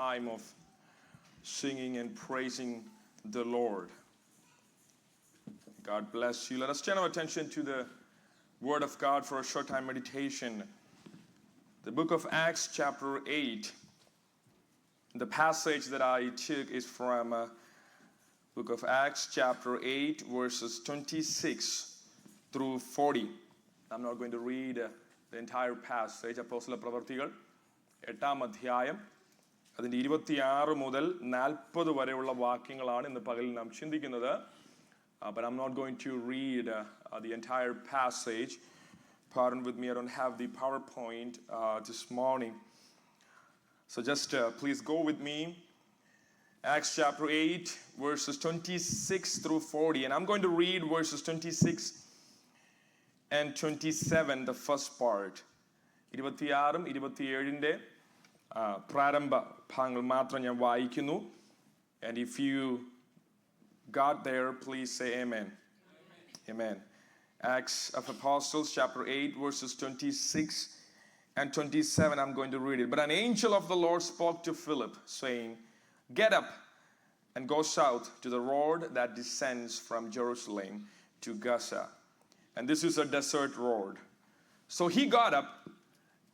time of singing and praising the Lord. God bless you. Let us turn our attention to the Word of God for a short time meditation. The book of Acts chapter 8. The passage that I took is from book of Acts chapter 8 verses 26 through 40. I'm not going to read the entire passage. അപ്പോസ്തല പ്രവൃത്തികൾ 8-ാം അധ്യായം അതിൻ്റെ 26 മുതൽ 40 വരെയുള്ള വാക്യങ്ങളാണ് ഇന്ന് പകലിൽ നാം ചിന്തിക്കുന്നത്. But I'm not going to read the entire passage. Pardon with me, I don't have the PowerPoint this morning. So just please go with me. Acts chapter 8, verses 26 through 40. And I'm going to read verses 26 and 27, the first part. 26-ഉം 27-ന്റെ പ്രാരംഭ ഭാഗങ്ങൾ മാത്രം ഞാൻ വായിക്കുന്നു. And if you got there, please say amen. Amen. Acts of Apostles chapter 8 verses 26 and 27. I'm going to read it. But an angel of the Lord spoke to Philip, saying, "Get up and go south to the road that descends from Jerusalem to Gaza." And this is a desert road. So he got up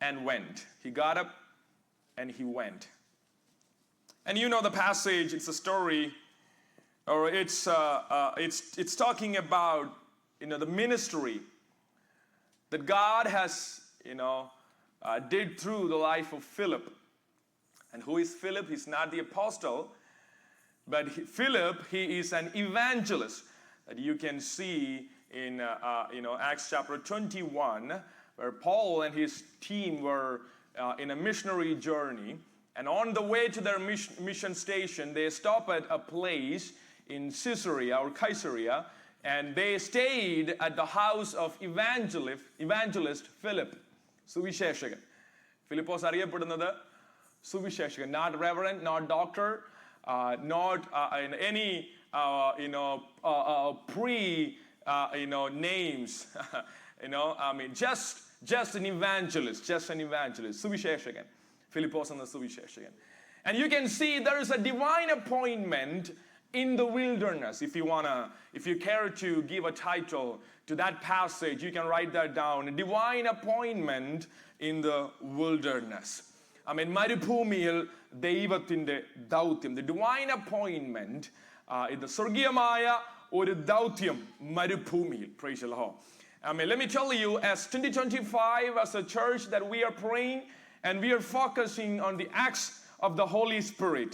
and went. He got up and he went. And you know the passage, it's a story, or it's talking about, the ministry that God has, did through the life of Philip. And who is Philip? He's not the apostle, but Philip, he is an evangelist that you can see in, Acts chapter 21, where Paul and his team were in a missionary journey. And on the way to their mission station, they stop at a place in Caesarea or Caesarea, and they stayed at the house of evangelist Philip. Suviseshakan. Philipose അറിയപ്പെടുന്നത് Suviseshakan. Not reverend, not doctor, not any names. Just an evangelist. Suviseshakan. Philipose എന്ന Suviseshakan. And you can see there is a divine appointment in the wilderness. If you care to give a title to that passage, you can write that down. A divine appointment in the wilderness. മരുഭൂമിയിൽ ദൈവത്തിന്റെ ദൗത്യം. The divine appointment, ഇത് സ്വർഗീയമായ ഒരു ദൗത്യം മരുഭൂമിയിൽ. Praise the Lord. Let me tell you, as 2025, as a church, that we are praying and we are focusing on the acts of the Holy Spirit.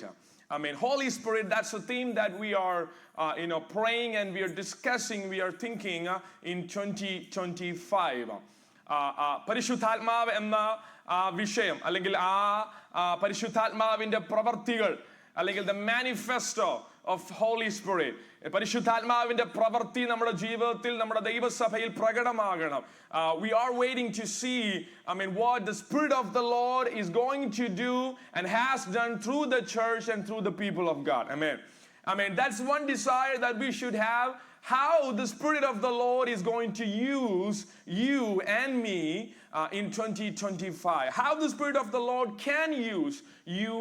Holy Spirit, that's the theme that we are, praying and we are discussing, we are thinking in 2025. പരിശുദ്ധാത്മാവ് എന്ന വിഷയം അല്ലെങ്കിൽ പരിശുദ്ധാത്മാവിന്റെ പ്രവർത്തികൾ അല്ലെങ്കിൽ the manifesto of Holy Spirit. പരിശുദ്ധാത്മാവിന്റെ പ്രവൃത്തി നമ്മുടെ ജീവിതത്തിൽ നമ്മുടെ ദൈവസഭയിൽ പ്രകടമാകണം. We are waiting to see what the Spirit of the Lord is going to do and has done through the church and through the people of God. Amen. That's one desire that we should have, how the Spirit of the Lord is going to use you and me in 2025. How the Spirit of the Lord can use you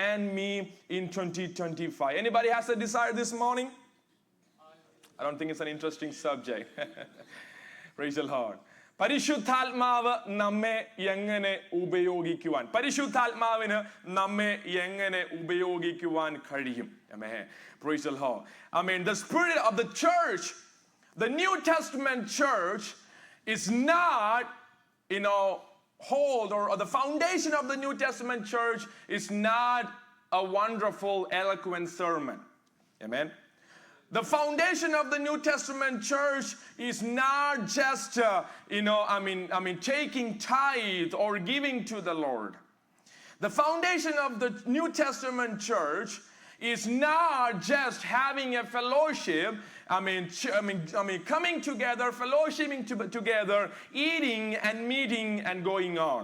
and me in 2025. Anybody has a desire this morning? I don't think it's an interesting subject. Praise the Lord. പരിശുദ്ധാത്മാവ് നമ്മെ എങ്ങനെ ഉപയോഗിക്കുവാൻ, പരിശുദ്ധാത്മാവിന് നമ്മെ എങ്ങനെ ഉപയോഗിക്കുവാൻ കഴിയും? Amen. Praise the Lord. The spirit of the church, the New Testament church, is not, hold, or the foundation of the New Testament church is not a wonderful, eloquent sermon. Amen. The foundation of the New Testament church is not just, taking tithe or giving to the Lord. The foundation of the New Testament church is not just having a fellowship, coming together, fellowshipping together, eating and meeting and going on.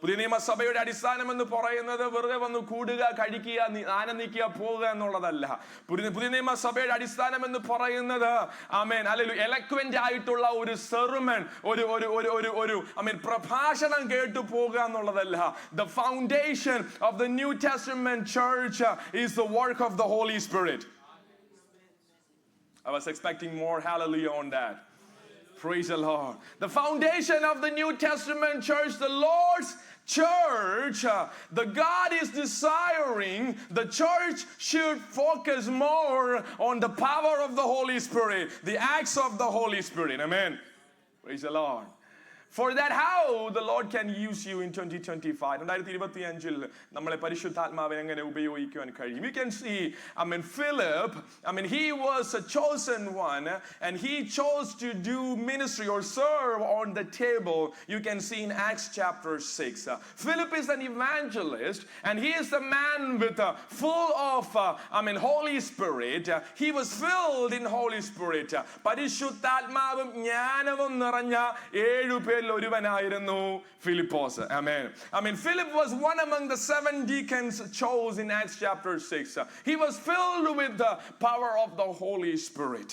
പുതിയ നിയമസഭയുടെ അടിസ്ഥാനം എന്ന് പറയുന്നത് വെറുതെ വന്ന് കൂടുക, കഴിക്കുക, ആനന്ദിക്കുക, പോവുക എന്നുള്ളതല്ല. പുതിയ നിയമസഭയുടെ അടിസ്ഥാനം എന്ന് പറയുന്നത് ആമേൻ ഹല്ലേലൂയ എലക്വന്റ് ആയിട്ടുള്ള ഒരു സെർമൺ, ഒരു പ്രഭാഷണം കേട്ടു പോകുക എന്നുള്ളതല്ല. The foundation of the New Testament church is the work of the Holy Spirit. I was expecting more hallelujah on that. Praise the Lord. The foundation of the New Testament church, the Lord's church, the God is desiring the church should focus more on the power of the Holy Spirit, the acts of the Holy Spirit. Amen. Praise the Lord. For that, how the Lord can use you in 2025. നമ്മളെ പരിശുദ്ധാത്മാവിനെ എങ്ങനെ ഉപയോഗിക്കുവാൻ കഴിയും. You can see, Philip, he was a chosen one, and he chose to do ministry or serve on the table. You can see in Acts chapter 6. Philip is an evangelist, and he is a man with full of, Holy Spirit. He was filled in Holy Spirit. പരിശുദ്ധാത്മാവും ജ്ഞാനവും നിറഞ്ഞ 7 പേരിൽ ഒരുവനായിരുന്നു Philipose. Amen. Philip was one among the 7 deacons chosen in Acts chapter 6. He was filled with the power of the Holy Spirit.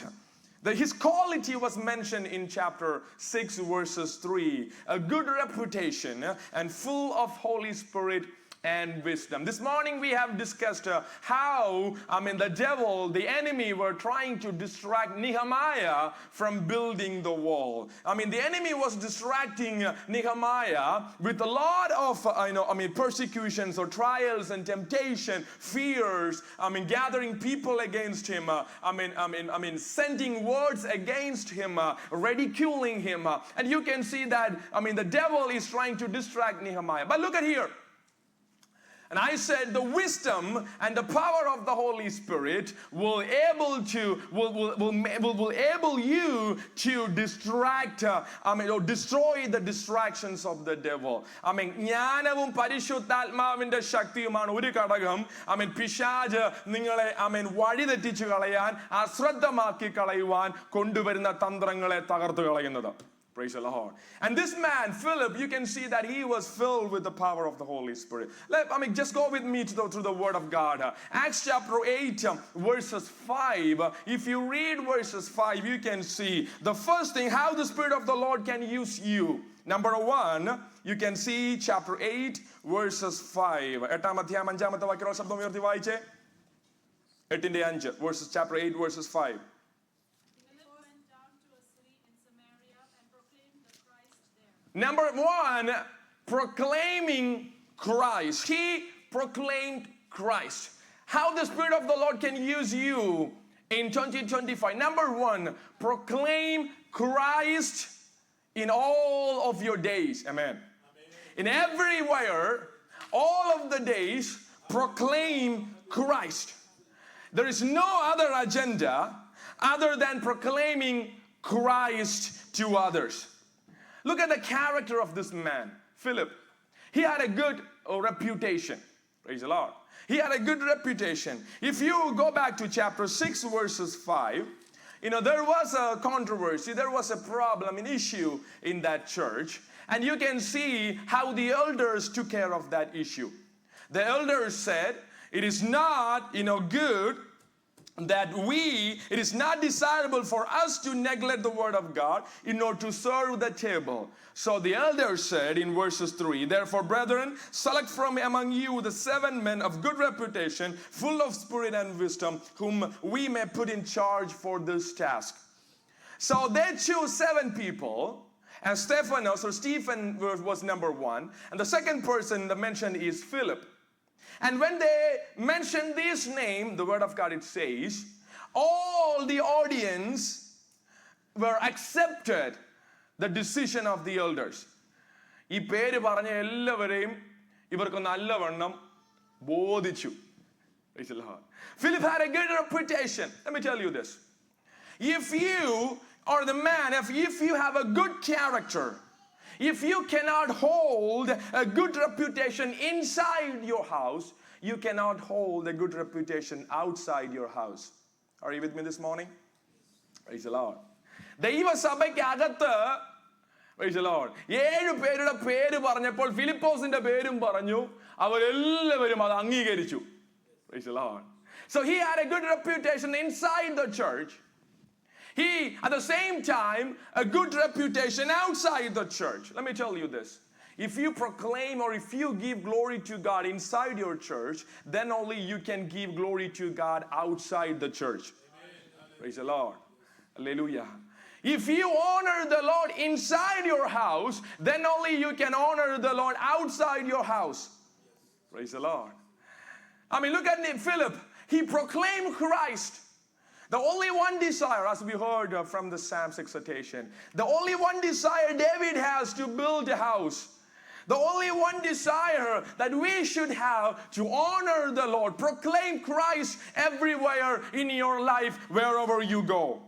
His quality was mentioned in chapter 6 verses 3. A good reputation and full of Holy Spirit and wisdom. This morning we have discussed how the devil, the enemy, were trying to distract Nehemiah from building the wall. The enemy was distracting Nehemiah with a lot of persecutions or trials and temptation, fears, gathering people against him, sending words against him, ridiculing him. And you can see that the devil is trying to distract Nehemiah. But look at here. And I said the wisdom and the power of the Holy Spirit will able you to distract or destroy the distractions of the devil. ജ്ഞാനവും പരിശുദ്ധാത്മാവിന്റെ ശക്തിയുമാണ് ഒരു ഘടകം. പിശാച് നിങ്ങളെ വഴിതെറ്റിച്ചു കളയാൻ, അശ്രദ്ധമാക്കി കളയുവാൻ കൊണ്ടുവരുന്ന തന്ത്രങ്ങളെ തകർത്തു കളയുന്നത്. Praise the Lord. And this man, Philip, you can see that he was filled with the power of the Holy Spirit. Just go with me through the Word of God. Acts chapter 8, verses 5. If you read verses 5, you can see the first thing, how the Spirit of the Lord can use you. Number 1, you can see chapter 8, verses 5. Chapter 8, verses 5. Number 1, proclaiming Christ. He proclaimed Christ. How the Spirit of the Lord can use you in 2025. Number 1, proclaim Christ in all of your days. Amen. In everywhere, all of the days, proclaim Christ. There is no other agenda other than proclaiming Christ to others. Look at the character of this man, Philip. He had a good reputation. Praise the Lord. He had a good reputation. If you go back to chapter 6, verses 5, there was a controversy, there was a problem, an issue in that church. And you can see how the elders took care of that issue. The elders said, it is not, good that it is not desirable for us to neglect the word of God in order to serve the table. So the elders said in verses 3, therefore, brethren, select from among you the 7 men of good reputation, full of spirit and wisdom, whom we may put in charge for this task. So they chose 7 people, and Stephen was number 1, and the second person mentioned is Philip. And when they mention this name, the word of God, it says, all the audience were accepted the decision of the elders. ഈ പേര് പറഞ്ഞ എല്ലാവരെയും ഇവർക്ക് നല്ലവണ്ണം ബോധിച്ചു. Philip had a good reputation. Let me tell you this. If you are the man, if you have a good character, if you cannot hold a good reputation inside your house, you cannot hold a good reputation outside your house. Are you with me this morning? Praise the Lord. ദൈവസഭയ്ക്കകത്ത് Praise the Lord. 7 പേരുടെ പേര് പറഞ്ഞപ്പോൾ ഫിലിപ്പോസിന്റെ പേരും പറഞ്ഞു. അവരെല്ലാവരും അത് അംഗീകരിച്ചു. Praise the Lord. So he had a good reputation inside the church. He, at the same time, a good reputation outside the church. Let me tell you this. If you proclaim or if you give glory to God inside your church, then only you can give glory to God outside the church. Amen. Praise the Lord. Hallelujah. If you honor the Lord inside your house, then only you can honor the Lord outside your house. Praise the Lord. I mean, look at Philip. He proclaimed Christ. The only one desire, as we heard from the Psalms exhortation, the only one desire David has to build a house. The only one desire that we should have to honor the Lord. Proclaim Christ everywhere in your life, wherever you go.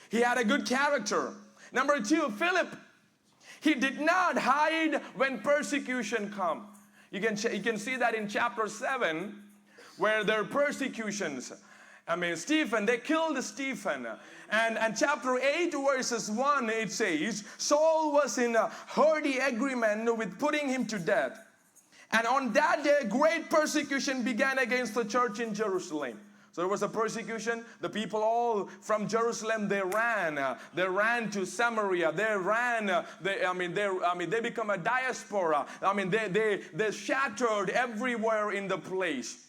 He had a good character. Number 2, Philip. He did not hide when persecution come. You can see that in chapter 7, where there are persecutions. I mean, Stephen, they killed Stephen. And chapter 8, verses 1, it says, Saul was in a hearty agreement with putting him to death. And on that day, great persecution began against the church in Jerusalem. So there was a persecution. The people all from Jerusalem, they ran to Samaria. They become a diaspora. I mean, they shattered everywhere in the place.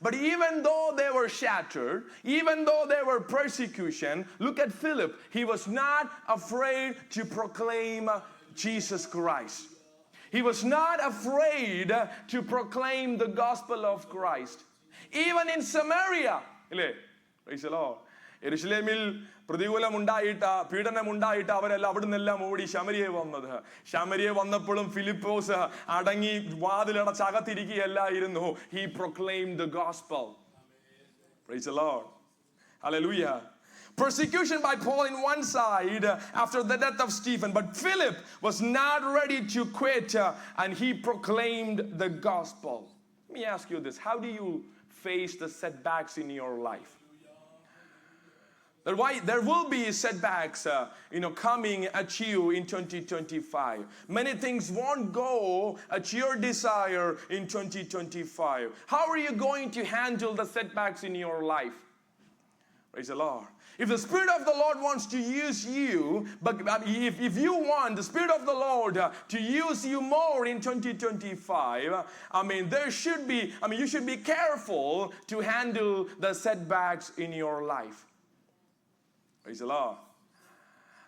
But even though they were shattered, even though there were persecution, look at Philip. He was not afraid to proclaim Jesus Christ. He was not afraid to proclaim the gospel of Christ. Even in Samaria. Praise the Lord. യെരുശലേമിൽ പീഡനമുണ്ടായിട്ട് അവരെല്ലാം അവിടെ നിന്നെല്ലാം ഓടി ശമരിയെ വന്നത്. ശമരിയെ വന്നപ്പോഴും ഫിലിപ്പോസ് അടങ്ങി വാതിലടച്ചകത്തിരിക്കുകയല്ലായിരുന്നു. He proclaimed the gospel. Praise the Lord. Hallelujah. Persecution by Paul in one side after the death of Stephen, but Philip was not ready to quit and he proclaimed the gospel. Let me ask you this. How do you face the setbacks in your life? There will be setbacks, coming at you in 2025. Many things won't go at your desire in 2025. How are you going to handle the setbacks in your life? Praise the Lord. If the Spirit of the Lord wants to use you, but if you want the Spirit of the Lord to use you more in 2025, you should be careful to handle the setbacks in your life. Praise the Lord.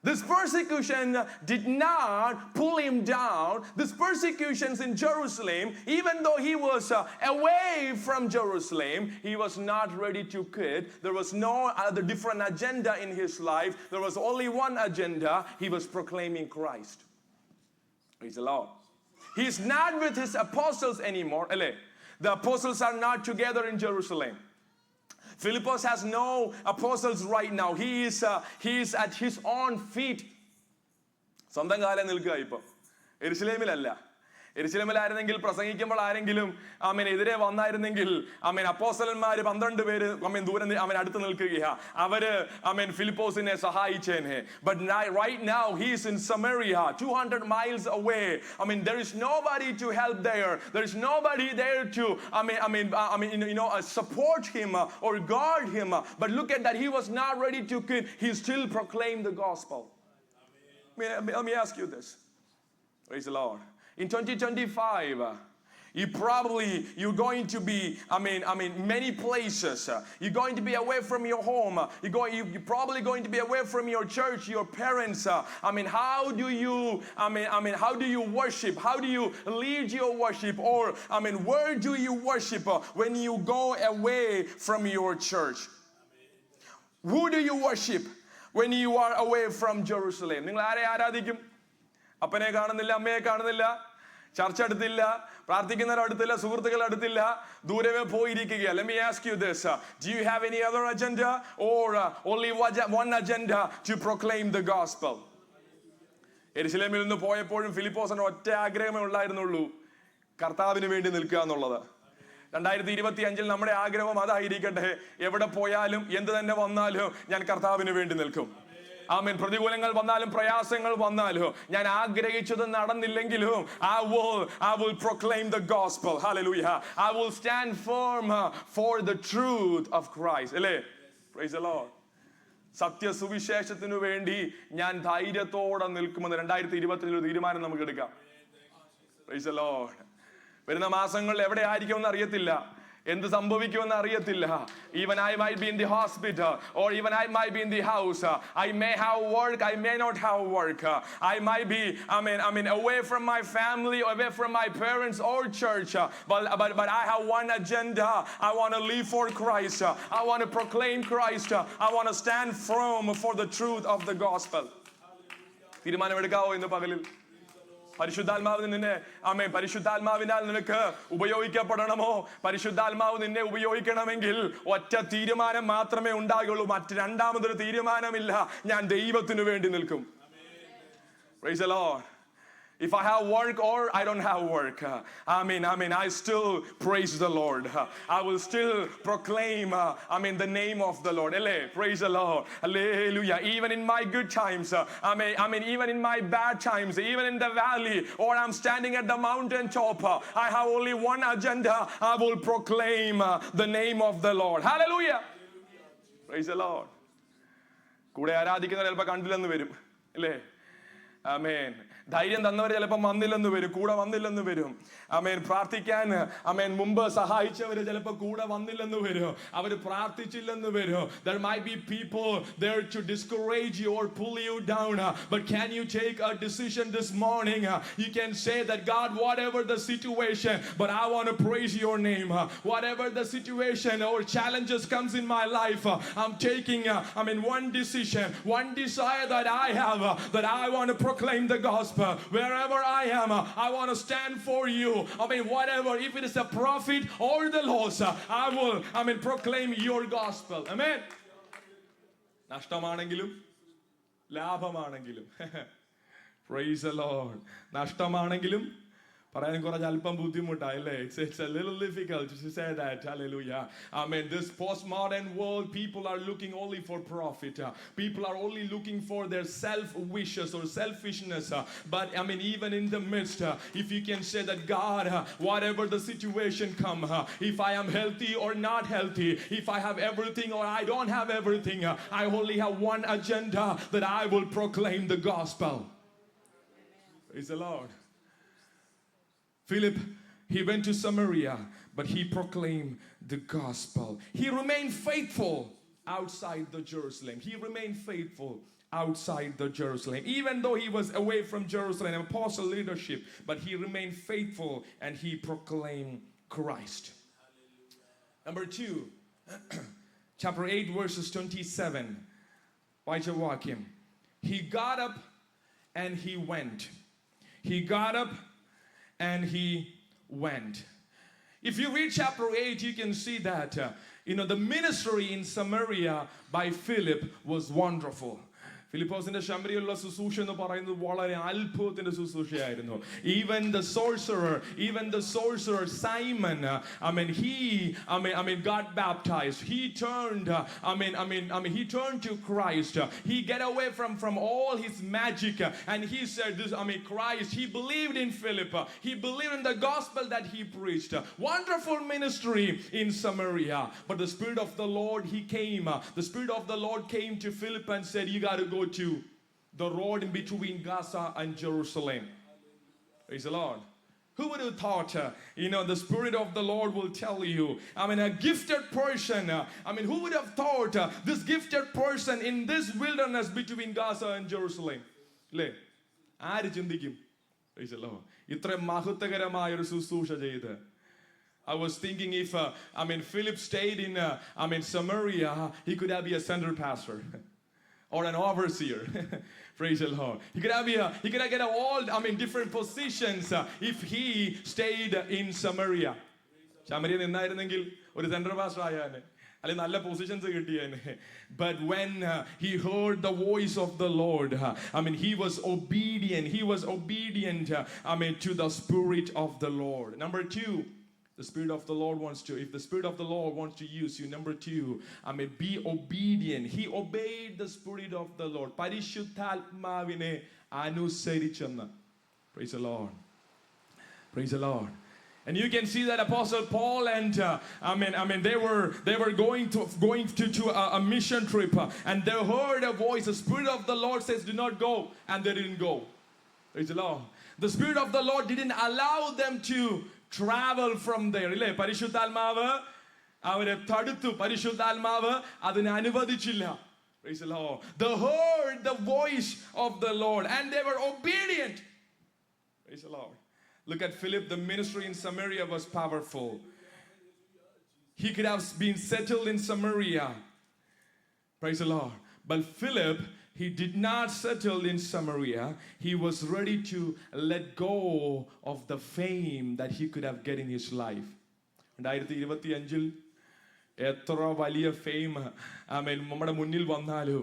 This persecution did not pull him down. This persecutions in Jerusalem, even though he was away from Jerusalem, he was not ready to quit. There was no other different agenda in his life. There was only one agenda. He was proclaiming Christ. Praise the Lord. He's not with his apostles anymore. The apostles are not together in Jerusalem. Philippus has no apostles right now. He is at his own feet. സ്വന്തം കാലം നിൽക്കുക ഇപ്പൊ. യെരുശലേമിലല്ല. യെരുശലേമിലായിരുന്നെങ്കിൽ പ്രസംഗിക്കുമ്പോൾ ആരെങ്കിലും എതിരെ വന്നായിരുന്നെങ്കിൽ അപ്പോസ്തലന്മാര് 12 പേര് ദൂരം അടുത്ത് നിൽക്കുകയാ. അവര് ഫിലിപ്പോസിനെ സഹായിച്ചേനെ. But right now he is in Samaria, 200 miles away. There is nobody to help there. There is nobody there to support him or guard him. But look at that, he was not ready to quit. He still proclaimed the gospel. Let me ask you this. Praise the Lord. In 2025, you're going to be, many places. You're going to be away from your home. You're probably going to be away from your church, your parents. How do you worship? How do you lead your worship? Or, where do you worship when you go away from your church? Who do you worship when you are away from Jerusalem? നിങ്ങൾ ആരെ ആരാധിക്കും? അപ്പനെ കാണുന്നില്ല, അമ്മയെ കാണുന്നില്ല, ചർച്ച അടുത്തില്ല, പ്രാർത്ഥിക്കുന്നവർ അടുത്തില്ല, സുഹൃത്തുക്കൾ അടുത്തില്ല, ദൂരമേ പോയിരിക്കുക. Let me ask you this. Do you have any other agenda or only one agenda to proclaim the gospel? യെരുശലേമിൽ നിന്ന് പോയപ്പോഴും ഫിലിപ്പോസിന് ഒറ്റ ആഗ്രഹമേ ഉണ്ടായിരുന്നുള്ളൂ, കർത്താവിന് വേണ്ടി നിൽക്കുക എന്നുള്ളത്. 2025 നമ്മുടെ ആഗ്രഹം അതായിരിക്കട്ടെ. എവിടെ പോയാലും എന്ത് തന്നെ വന്നാലും ഞാൻ കർത്താവിന് വേണ്ടി നിൽക്കും. ആമേൻ, പ്രതികൂലങ്ങൾ വന്നാലും പ്രയാസങ്ങൾ വന്നാലും ഞാൻ ആഗ്രഹിച്ചത് നടന്നില്ലെങ്കിലും I will proclaim the gospel. Hallelujah. I will stand firm for the truth of Christ. അല്ലേ? Praise the Lord. സത്യസുവിശേഷത്തിനു വേണ്ടി ഞാൻ ധൈര്യത്തോടെ നിൽക്കുമെന്ന് 2020 തീരുമാനം നമുക്ക് എടുക്കാം. Praise the Lord. വരുന്ന മാസങ്ങളിൽ എവിടെ ആയിരിക്കുമെന്ന് അറിയത്തില്ല, എന്ത് സംഭവിക്കുമെന്ന് അറിയത്തില്ല. Even I might be in the hospital, or even I might be in the house. I may have work, I may not have work. I might be, away from my family, away from my parents or church. But I have one agenda. I want to live for Christ. I want to proclaim Christ. I want to stand firm for the truth of the gospel. തീരുമാനമെടുക്കാവോ ഇന്ന് പകലിൽ? പരിശുദ്ധാത്മാവ് നിന്നെ പരിശുദ്ധാത്മാവിനാൽ നിനക്ക് ഉപയോഗിക്കപ്പെടണമോ? പരിശുദ്ധാത്മാവ് നിന്നെ ഉപയോഗിക്കണമെങ്കിൽ ഒറ്റ തീരുമാനം മാത്രമേ ഉണ്ടാകുള്ളൂ. രണ്ടാമതൊരു തീരുമാനമില്ല. ഞാൻ ദൈവത്തിനു വേണ്ടി നിൽക്കും. Praise the Lord. If I have work or I don't have work, I still praise the Lord. I will still proclaim, the name of the Lord. Praise the Lord. Hallelujah. Even in my good times, even in my bad times, even in the valley, or I'm standing at the mountain top, I have only one agenda. I will proclaim the name of the Lord. Hallelujah. Praise the Lord. കൂടെ ആരാധിക്കുന്നവർ ചിലപ്പോൾ കണ്ടില്ലെന്ന് വരും, അല്ലേ? ആമേൻ. ധൈര്യം തന്നവർ ചിലപ്പോൾ വന്നില്ലെന്ന് വരും, കൂടെ വന്നില്ലെന്ന് വരും. ആമേൻ. പ്രാർത്ഥിക്കാൻ മുമ്പ് സഹായിച്ചവര് ചിലപ്പോൾ കൂടെ വന്നില്ലെന്ന് വരും, അവർ പ്രാർത്ഥിച്ചില്ലെന്ന് വരും. There might be people there to discourage you or pull you down, but can you take a decision this morning? You can say that, God, whatever the situation, but I want to praise your name. Whatever the situation or challenges comes in my life, I'm taking one decision, one desire that I have, that I want to proclaim the gospel. Wherever I am, I want to stand for you. Whatever, if it is a profit or the loss, I will proclaim your gospel. Amen. നഷ്ടമാണെങ്കിലും ലാഭമാണെങ്കിലും praise the Lord. നഷ്ടമാണെങ്കിലും പറയാൻ കുറച്ച് അല്പം ബുദ്ധിമുട്ടായില്ലേ? It's a little difficult to say that. Hallelujah. This postmodern world, people are looking only for profit. People are only looking for their self wishes or selfishness. But even in the midst, if you can say that, God, whatever the situation come, if I am healthy or not healthy, if I have everything or I don't have everything, I only have one agenda, that I will proclaim the gospel. Praise the Lord. Philip, he went to Samaria, but he proclaimed the gospel. He remained faithful outside the Jerusalem. He remained faithful outside the Jerusalem. Even though he was away from Jerusalem, apostle leadership, but he remained faithful and he proclaimed Christ. Number 2, chapter 8, verses 27. വാക്യം. He got up and he went. He got up and he went. If you read chapter 8, you can see that the ministry in Samaria by Philip was wonderful. ഫിലിപ്പോസിന്റെ ശമരിയുള്ള ശുശ്രൂഷ എന്ന് പറയുന്നത് വളരെ അത്ഭുതത്തിന്റെ ശുശ്രൂഷയായിരുന്നു. Even the sorcerer Simon, he got baptized. He turned he turned to Christ. He get away from all his magic, and he said this, Christ, he believed in Philip. He believed in the gospel that he preached. Wonderful ministry in Samaria. But the Spirit of the Lord, the Spirit of the Lord came to Philip and said, you got to go to the road in between Gaza and Jerusalem. Praise the Lord. Who would have thought, the Spirit of the Lord will tell you, a gifted person, who would have thought this gifted person in this wilderness between Gaza and Jerusalem? ആര് ചിന്തിക്കും? Praise the Lord. ഇത്ര മഹത്വകരമായ ഒരു ശുശ്രൂഷ ചെയ്ത്. I was thinking if Philip stayed in Samaria, he could have been a center pastor or an overseer. Praise the Lord. He could have get all different positions if he stayed in Samaria. ശമരിയ നിന്നായിരുന്നെങ്കിൽ ഒരു central pastor ആയാനെ, അല്ലെങ്കിൽ നല്ല positions കിട്ടിയേനെ. But when he heard the voice of the Lord, he was obedient. He was obedient to the Spirit of the Lord. Number 2, The Spirit of the Lord wants to, if the Spirit of the Lord wants to use you, number two, be obedient. He obeyed the Spirit of the Lord. പരിശുദ്ധാത്മാവിനെ അനുസരിച്ചെന്ന്. Praise the Lord. Praise the Lord. And you can see that Apostle Paul and they were going to a mission trip, and they heard a voice. The Spirit of the Lord says, "Do not go," and they didn't go. Praise the Lord. The Spirit of the Lord didn't allow them to travel from there. ഇല്ലേ? പരിശുദ്ധാത്മാവ് അവരെ തടുത്തു. പരിശുദ്ധാത്മാവ് അതിനെ അനുവദിച്ചില്ല. Praise the Lord. They heard the voice of the Lord and they were obedient. Praise the Lord. Look at Philip. The ministry in Samaria was powerful. He could have been settled in Samaria. Praise the Lord. But Philip, he did not settle in Samaria. He was ready to let go of the fame that he could have get in his life. 2025 എത്ര വലിയ fame നമ്മുടെ മുന്നിൽ വന്നാലും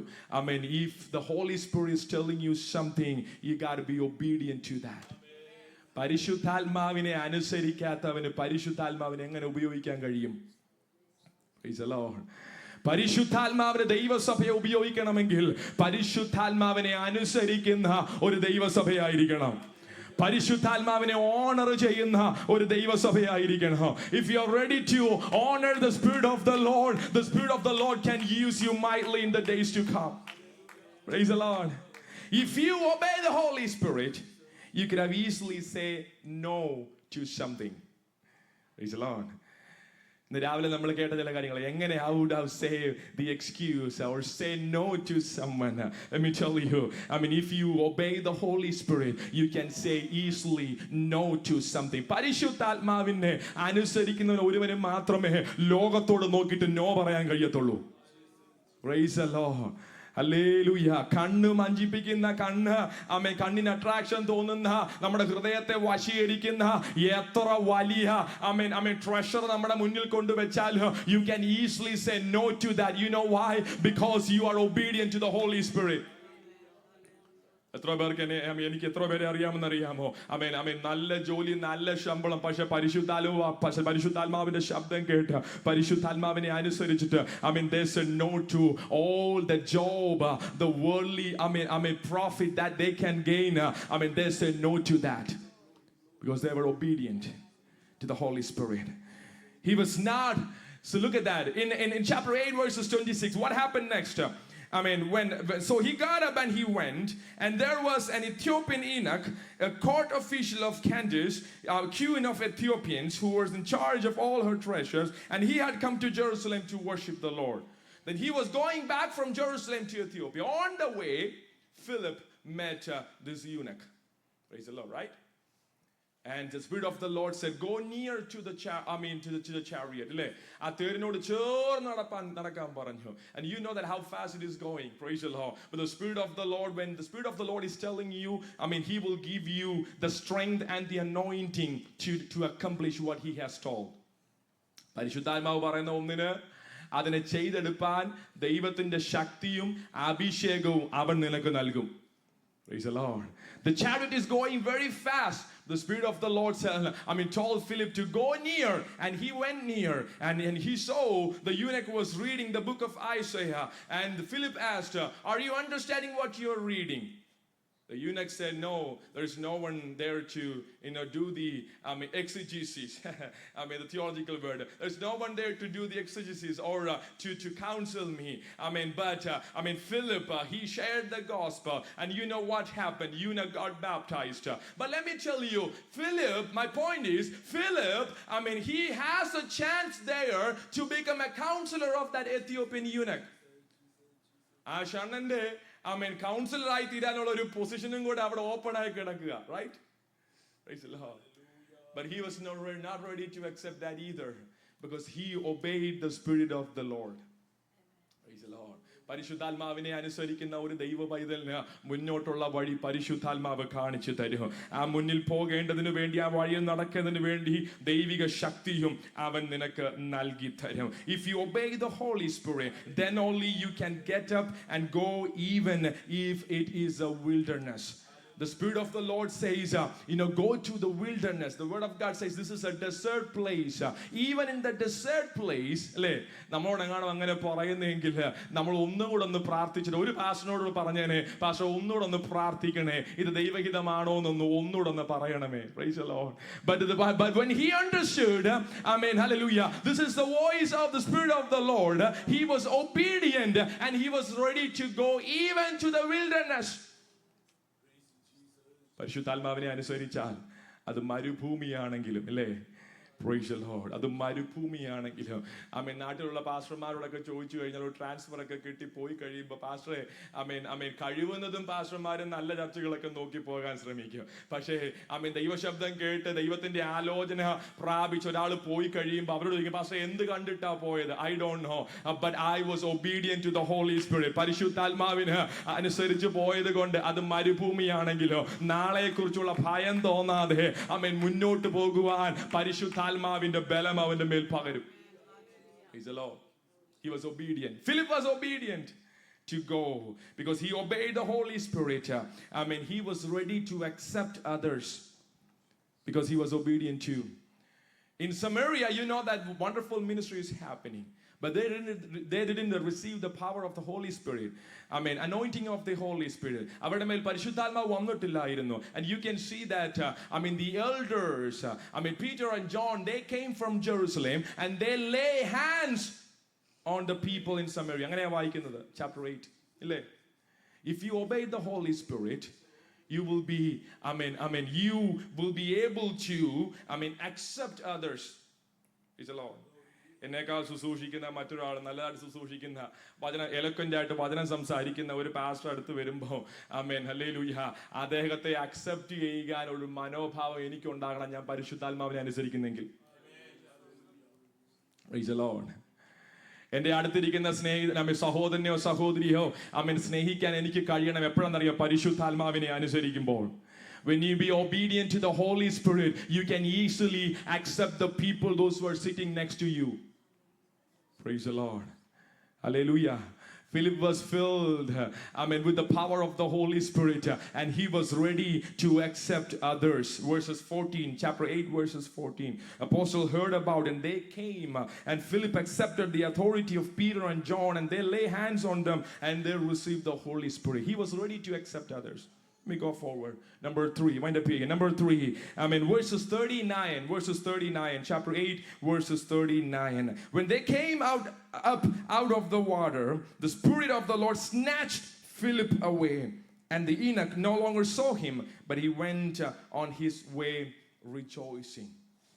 if the Holy Spirit is telling you something, you got to be obedient to that. പരിശുദ്ധാത്മാവിനെ അനുസരിക്കാത്തവന് പരിശുദ്ധാത്മാവിനെ എങ്ങനെ ഉപയോഗിക്കാൻ കഴിയും? Praise the Lord. പരിശുദ്ധാത്മാവിനെ ദൈവസഭയെ ഉപയോഗിക്കണമെങ്കിൽ പരിശുദ്ധാത്മാവിനെ അനുസരിക്കുന്ന ഒരു ദൈവസഭയായിരിക്കണം. പരിശുദ്ധാത്മാവിനെ ഓണർ ചെയ്യുന്ന ഒരു ദൈവസഭയായിരിക്കണം. If you are ready to honor the Spirit of the Spirit of the Lord can use you mightily in the days to come. Praise the Lord. If you obey the Holy Spirit, you could have easily say no to something. Praise the Lord. ഇന്ന് രാവിലെ നമ്മൾ കേട്ട ചില കാര്യങ്ങൾ എങ്ങനെ I would have saved the excuse or say no to someone. Let me tell you, if you obey the Holy Spirit, you can say easily no to something. പരിശുദ്ധാത്മാവിനെ അനുസരിക്കുന്നവന് ഒരുവന് മാത്രമേ ലോകത്തോട് നോക്കിയിട്ട് നോ പറയാൻ കഴിയത്തുള്ളൂ. Praise the Lord. ഹല്ലേലൂയ. കണ്ണ് മഞ്ചിപ്പിക്കുന്ന കണ്ണിന് attraction തോന്നുന്ന നമ്മുടെ ഹൃദയത്തെ വശീകരിക്കുന്ന എത്ര വലിയ ട്രഷർ നമ്മുടെ മുന്നിൽ കൊണ്ടുവച്ചാൽ you can easily say no to that. You know why? Because you are obedient to the Holy Spirit. എത്ര പേർക്ക് എനിക്ക് എത്ര പേരെ അറിയാമെന്നറിയാമോ? നല്ല ജോലി, നല്ല ശമ്പളം, പക്ഷെ പരിശുദ്ധാത്മാവിന്റെ ശബ്ദം കേട്ട് പരിശുദ്ധാത്മാവിനെ അനുസരിച്ചിട്ട് they said no to all the job, the worldly profit that they can gain. They said no to that because they were obedient to the Holy Spirit. He was not. So look at that in chapter 8 verses 26. What happened next? So he got up and he went, and there was an Ethiopian eunuch, a court official of Candace, queen of Ethiopians, who was in charge of all her treasures, and he had come to Jerusalem to worship the Lord. Then he was going back from Jerusalem to Ethiopia. On the way, Philip met this eunuch. Praise the Lord, right? And the Spirit of the Lord said, "Go near to the chariot." And you know that how fast it is going. Praise the Lord. But the Spirit of the Lord, when the Spirit of the Lord is telling you, He will give you the strength and the anointing to accomplish what He has told. പരിശുദ്ധാത്മാവ് പറയുന്ന ഒന്നിന് അതിനെ ചെയ്തെടുപ്പാൻ ദൈവത്തിന്റെ ശക്തിയും അഭിഷേകവും അവൻ നിനക്ക് നൽകും. Praise the Lord. The chariot is going very fast. The Spirit of the Lord said, told Philip to go near, and he went near, and he saw the eunuch was reading the book of Isaiah, and Philip asked, "Are you understanding what you're reading?" The eunuch said, "No, there's no one there to do the exegesis." The theological word. There's no one there to do the exegesis or to counsel me. But Philip, he shared the gospel, and you know what happened? Eunuch got baptized. But let me tell you, Philip, my point is, Philip, he has a chance there to become a counselor of that Ethiopian eunuch. Ashanande counselor ആയി തീരാനുള്ള ഒരു പൊസിഷനും കൂടെ അവിടെ open ആയി കിടക്കുക, right? Praise the Lord. But he was not ready to accept that either, because he obeyed the Spirit of the Lord. Praise the Lord. പരിശുദ്ധാത്മാവിനെ അനുസരിക്കുന്ന ഒരു ദൈവ പൈതലിന് മുന്നോട്ടുള്ള വഴി പരിശുദ്ധാത്മാവ് കാണിച്ചു തരും. മുന്നിൽ പോകേണ്ടതിനു വേണ്ടി, ആ വഴിയിൽ നടക്കുന്നതിന് വേണ്ടി ദൈവിക ശക്തിയും അവൻ നിനക്ക് നൽകി തരും. If you obey the Holy Spirit, then only you can get up and go, even if it is a wilderness. the Spirit of the Lord says, go to the wilderness. The Word of God says this is a desert place. Even in the desert place, അല്ലേ, നമ്മളോടെങ്ങാനും അങ്ങനെ പറയുന്നെങ്കിൽ നമ്മൾ ഒന്നുകൂടെ ഒന്ന് പ്രാർത്ഥിച്ചിട്ട് ഒരു പാസ്റ്ററിനോട് പറഞ്ഞേനെ, pastor ഒന്നുകൂടെ ഒന്ന് പ്രാർത്ഥിക്കണേ, ഇത് ദൈവഹിതമാണോ എന്നൊന്ന് ഒന്നുകൂടെ ഒന്ന് പറയണമേ. Praise the Lord. But when he understood, amen, hallelujah, this is the voice of the Spirit of the Lord, he was obedient and he was ready to go even to the wilderness. പരിശുദ്ധാത്മാവിനെ അനുസരിച്ചാൽ അത് മരുഭൂമിയാണെങ്കിലും, അല്ലേ, Praise the Lord. അത് മരുഭൂമിയാണെങ്കിലും നാട്ടിലുള്ള പാസ്റ്റർമാരോടൊക്കെ ചോദിച്ചു കഴിഞ്ഞാൽ ഒരു transfer ഒക്കെ കിട്ടി പോയി കഴിയുമ്പോൾ പാസ്റ്ററെ കഴിവുന്നതും പാസ്റ്റർമാരും നല്ല ചർച്ചകളൊക്കെ നോക്കി പോകാൻ ശ്രമിക്കും. പക്ഷേ ദൈവശബ്ദം കേട്ട് ദൈവത്തിന്റെ ആലോചന പ്രാപിച്ച് ഒരാൾ പോയി കഴിയുമ്പോൾ അവരോട് ചോദിക്കും, പാസ്റ്റർ എന്ത് കണ്ടിട്ടാ പോയത്? I don't know, but I was obedient to the holy spirit. പരിശുദ്ധാത്മാവിന് അനുസരിച്ച് പോയത് കൊണ്ട് അത് മരുഭൂമിയാണെങ്കിലോ നാളെ കുറിച്ചുള്ള ഭയം തോന്നാതെ മുന്നോട്ട് പോകുവാൻ പരിശുദ്ധാത്മാവിന്റെ ബലം അവന്റെ മേൽ പകരും. Praise the Lord. He was obedient. Philip was obedient to go because he obeyed the Holy Spirit. He was ready to accept others because he was obedient too. In Samaria, you know that wonderful ministry is happening. But they didn't receive the power of the Holy Spirit. Anointing of the Holy Spirit. അവരുടെ മേൽ പരിശുദ്ധാത്മാവ് വന്നിട്ടില്ലായിരുന്നു. And you can see that, the elders, Peter and John, they came from Jerusalem and they lay hands on the people in Samaria. അങ്ങനെയാ വായിക്കുന്നത്, chapter 8. ഇല്ലേ? If you obey the Holy Spirit, you will be, you will be able to, accept others. Is the Lord. എന്നേക്കാൾ ശുശ്രൂഷിക്കുന്ന മറ്റൊരാൾ, നല്ലതായിട്ട് ശുശ്രൂഷിക്കുന്ന വചനം eloquent ആയിട്ട് വചനം സംസാരിക്കുന്ന ഒരു പാസ്റ്റർ അടുത്ത് വരുമ്പോൾ ഹല്ലേലൂയ, അദ്ദേഹത്തെ അക്സെപ്റ്റ് ചെയ്യാനുള്ള മനോഭാവം എനിക്കുണ്ടാകണം, ഞാൻ പരിശുദ്ധാത്മാവിനെ അനുസരിക്കുന്നെങ്കിൽ. Praise the Lord. എന്റെ അടുത്തിരിക്കുന്ന സഹോദരനെയോ സഹോദരിയോ സ്നേഹിക്കാൻ എനിക്ക് കഴിയണം. എപ്പോഴാണെന്നറിയാം? പരിശുദ്ധാത്മാവിനെ അനുസരിക്കുമ്പോൾ. When you be obedient to the Holy Spirit, you can easily accept the people, those who are sitting next to you. Praise the Lord. Hallelujah. Philip was filled, with the power of the Holy Spirit, and he was ready to accept others. Verses 14, chapter 8, verses 14. Apostle heard about and they came, and Philip accepted the authority of Peter and John, and they lay hands on them, and they received the Holy Spirit. He was ready to accept others. Let me go forward. Number 3. Wind up here. Number 3. Verses 39. Chapter 8, verses 39. When they came up out of the water, the Spirit of the Lord snatched Philip away, and the eunuch no longer saw him, but he went on his way rejoicing.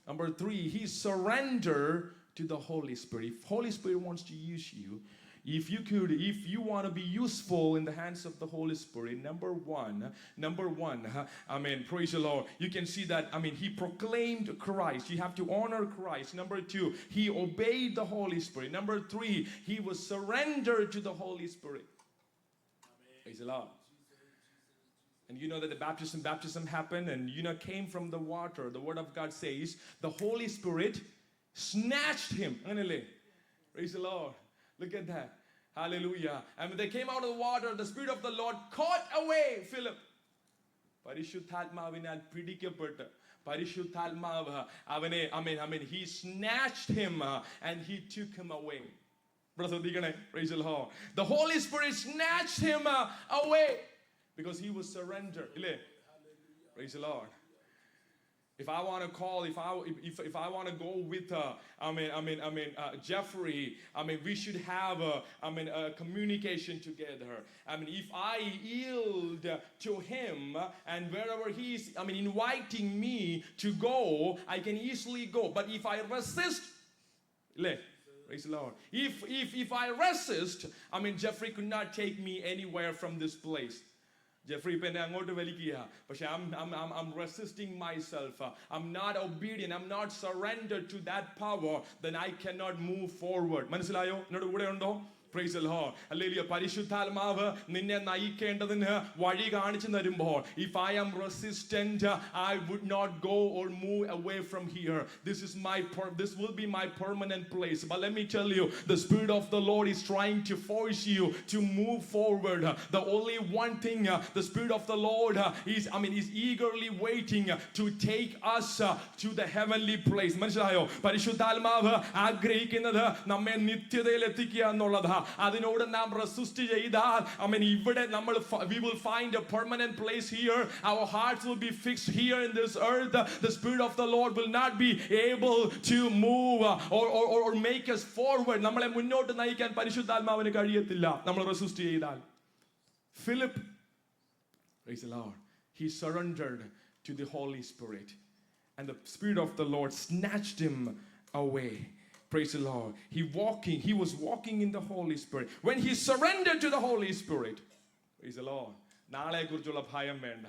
Number 3. He surrendered to the Holy Spirit. If Holy Spirit wants to use you, if you want to be useful in the hands of the Holy Spirit, number one, praise the Lord, you can see that, he proclaimed Christ. You have to honor Christ. Number 2, he obeyed the Holy Spirit. Number 3, he was surrendered to the Holy Spirit. Amen. Praise the Lord. And you know that the baptism happened and, came from the water. The Word of God says the Holy Spirit snatched him. Praise the Lord. Look at that. Hallelujah. And when they came out of the water, the Spirit of the Lord caught away Philip. പരിശുദ്ധാത്മാവിനാൽ പിടിക്കപ്പെട്ട് പരിശുദ്ധാത്മാവ് അവനെ he snatched him and he took him away. ശ്രദ്ധിക്കണേ. Praise the Lord. The Holy Spirit snatched him away because he was surrendered. Praise the Lord. If I want to call, if I want to go with, Jeffrey, we should have a communication together. If I yield to him, and wherever he's, inviting me to go, I can easily go. But if I resist, praise the Lord. If I resist, Jeffrey could not take me anywhere from this place. Jeffrey ഇപ്പം എന്നെ അങ്ങോട്ട് വലിക്കുക, പക്ഷെ I'm resisting myself. I'm not obedient. I'm not surrendered to that power. Then I cannot move forward. മനസ്സിലായോ? എന്നോട് കൂടെ ഉണ്ടോ? Praise the Lord. Hallelujah. പരിശുദ്ധാത്മാവ് നിന്നെ നയിക്കേണ്ടതിന് വഴി കാണിച്ചു തരുമ്പോൾ, if I am resistant, I would not go or move away from here. This will be my permanent place. But let me tell you, the Spirit of the Lord is trying to force you to move forward. The only one thing, the Spirit of the Lord is eagerly waiting to take us to the heavenly place. മനസ്സിലായോ? പരിശുദ്ധാത്മാവ് ആഗ്രഹിക്കുന്നത് നമ്മെ നിത്യതയിൽ എത്തിക്കുക എന്നുള്ളതാ. അതിനോട് നാം resist ചെയ്താൽ ഇവിടെ നമ്മൾ we will find a permanent place here. Our hearts will be fixed here in this earth. The Spirit of the Lord will not be able to move or make us forward. നമ്മളെ മുന്നോട്ട് നയിക്കാൻ പരിശുദ്ധാത്മാവിന് കഴിയത്തില്ല നമ്മൾ resist ചെയ്താൽ. Philip, praise the Lord, he surrendered to the Holy Spirit, and the Spirit of the Lord snatched him away. Praise the Lord. He was walking in the Holy Spirit. When he surrendered to the Holy Spirit, praise the Lord, നാളെ കുറിച്ചുള്ള ഭയം വേണ്ട.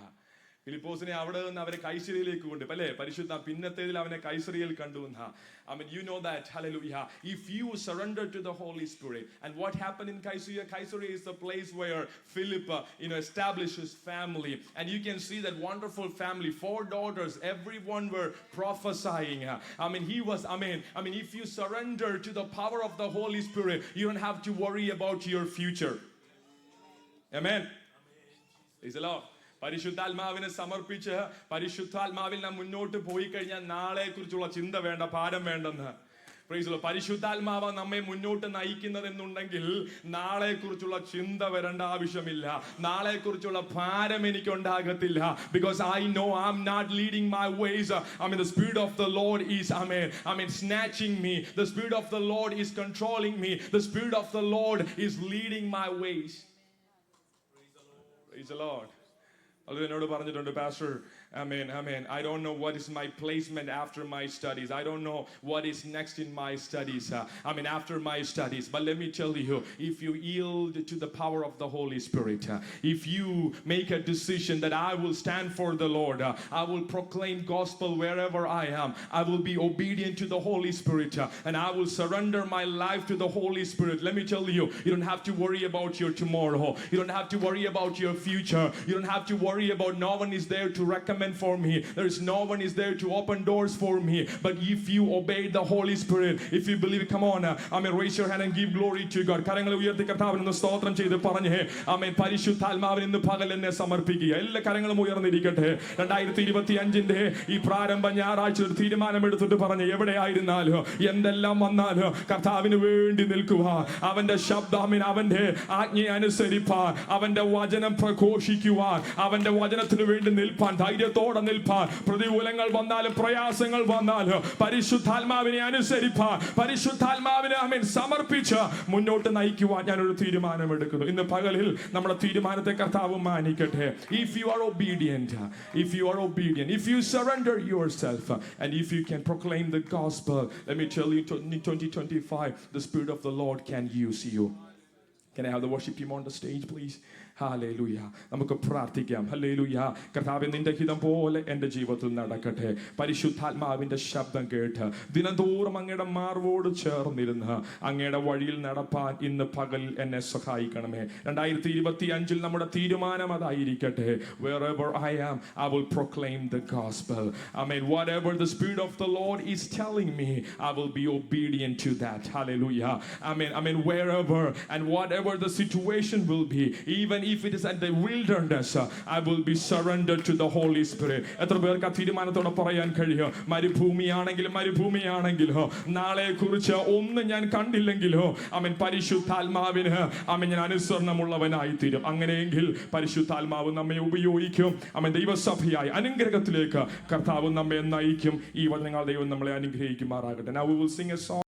ഫിലിപ്പോസിനെ അവിടെ നിന്ന് അവരെ കൈസരിയിലേക്ക് കൊണ്ടു അല്ലേ? പരിശുദ്ധ പിന്നത്തേതിൽ അവനെ കൈസരിയിൽ കണ്ടു. You know that. Hallelujah. If you surrender to the Holy Spirit, and what happened in Caesarea? Caesarea is the place where Philip established his family, and you can see that wonderful family, 4 daughters, everyone were prophesying. If you surrender to the power of the Holy Spirit, you don't have to worry about your future. Amen. Praise the Lord. പരിശുദ്ധാത്മാവിനെ സമർപ്പിച്ച് പരിശുദ്ധാത്മാവിൽ നാം മുന്നോട്ട് പോയി കഴിഞ്ഞാൽ നാളെ കുറിച്ചുള്ള ചിന്ത വേണ്ട, ഭാരം വേണ്ടെന്ന്. പരിശുദ്ധാത്മാവ് നമ്മെ മുന്നോട്ട് നയിക്കുന്നതെന്നുണ്ടെങ്കിൽ നാളെ കുറിച്ചുള്ള ചിന്ത വരേണ്ട ആവശ്യമില്ല, നാളെ കുറിച്ചുള്ള ഭാരം എനിക്ക് ഉണ്ടാകത്തില്ല. Because I know I'm not leading my ways. The Spirit of the Lord is snatching me. The Spirit of the Lord is controlling me. The Spirit of the Lord is leading my ways. Praise the Lord. എന്നോട് പറഞ്ഞിട്ടുണ്ട്, pastor, I don't know what is my placement after my studies. I don't know what is next in my studies. After my studies. But let me tell you, if you yield to the power of the Holy Spirit, if you make a decision that I will stand for the Lord, I will proclaim gospel wherever I am, I will be obedient to the Holy Spirit, and I will surrender my life to the Holy Spirit. Let me tell you, you don't have to worry about your tomorrow. You don't have to worry about your future. You don't have to worry about no one is there to recommend for me. There is no one is there to open doors for me. But if you obey the Holy Spirit, if you believe, come on, raise your hand and give glory to God. കരങ്ങൾ ഉയർത്തി കർത്താവിനെ സ്തോത്രം ചെയ്ത് പറഞ്ഞേ, പരിശുദ്ധാത്മാവിന് ഇന്ന് പകൽ എന്നെ സമർപ്പിക്കുക. എല്ലാ കരങ്ങളും ഉയർന്നിരിക്കട്ടെ. 2025 ഈ പ്രാരംഭ ഞായറാഴ്ച ഒരു തീരുമാനമെടുത്തിട്ട് പറഞ്ഞ്, എവിടെയായിരുന്നാലോ എന്തെല്ലാം വന്നാലോ കർത്താവിന് വേണ്ടി നിൽക്കുക. അവന്റെ ശബ്ദം, അവന്റെ ആജ്ഞയെ അനുസരിപ്പാൻ, അവന്റെ വചനം പ്രഘോഷിക്കുവാൻ, അവന്റെ വചനത്തിന് വേണ്ടി നിൽപ്പാൻ, ധൈര്യത്തോടെ നിൽപ്പാൻ. പ്രതികൂലങ്ങൾ വന്നാലും പ്രയാസങ്ങൾ വന്നാലും പരിശുദ്ധാത്മാവിനെ അനുസരിപ്പാൻ, പരിശുദ്ധാത്മാവിനെ സമർപ്പിച്ച് മുന്നോട്ട് നയിക്കുവാൻ ഞാനൊരു തീരുമാനമെടുക്കുന്നു. ഇന്ന് പകലിൽ നമ്മുടെ തീരുമാനത്തെ കർത്താവ് മാനിക്കട്ടെ. If you are obedient, if you surrender yourself, and if you can proclaim the gospel, let me tell you, in 2025 the Spirit of the Lord can use you. Can I have the worship team on the stage, please? Hallelujah. നമുക്ക് പ്രാർത്ഥിക്കാം. Hallelujah. കർത്താവേ, നിന്റെ ഹിതം പോലെ എൻ്റെ ജീവിതത്തിൽ നടക്കട്ടെ. പരിശുദ്ധാത്മാവിന്റെ ശബ്ദം കേട്ട് ദിനംതോറും അങ്ങയുടെ മാർവോട് ചേർന്നിരുന്ന് അങ്ങയുടെ വഴിയിൽ നടപ്പാൻ ഇന്ന് പകൽ എന്നെ സഹായിക്കണമേ. 2025 നമ്മുടെ തീരുമാനം അതായിരിക്കട്ടെ. Wherever I am, I will proclaim the gospel. Whatever the Spirit of the Lord is telling me, I will be obedient to that. Hallelujah. Wherever and whatever the situation will be, even if it is at the wilderness, I will be surrendered to the Holy Spirit. എത്ര പേർക്ക് ആ തീരുമാനത്തോടെ പറയാൻ കഴിയും? മരുഭൂമിയാണെങ്കിലോ നാളെ കുറിച്ച് ഒന്നും ഞാൻ കണ്ടില്ലെങ്കിലോ പരിശുദ്ധാത്മാവിന് ഞാൻ അനുസരണമുള്ളവനായി തീരും. അങ്ങനെയെങ്കിൽ പരിശുദ്ധാത്മാവ് നമ്മെ ഉപയോഗിക്കും. ദൈവസഭയായി അനുഗ്രഹത്തിലേക്ക് കർത്താവ് നമ്മെ നയിക്കും. ഈ വചനങ്ങൾ ദൈവം നമ്മളെ അനുഗ്രഹിക്കുമാറാകട്ടെ. Now we will sing a song.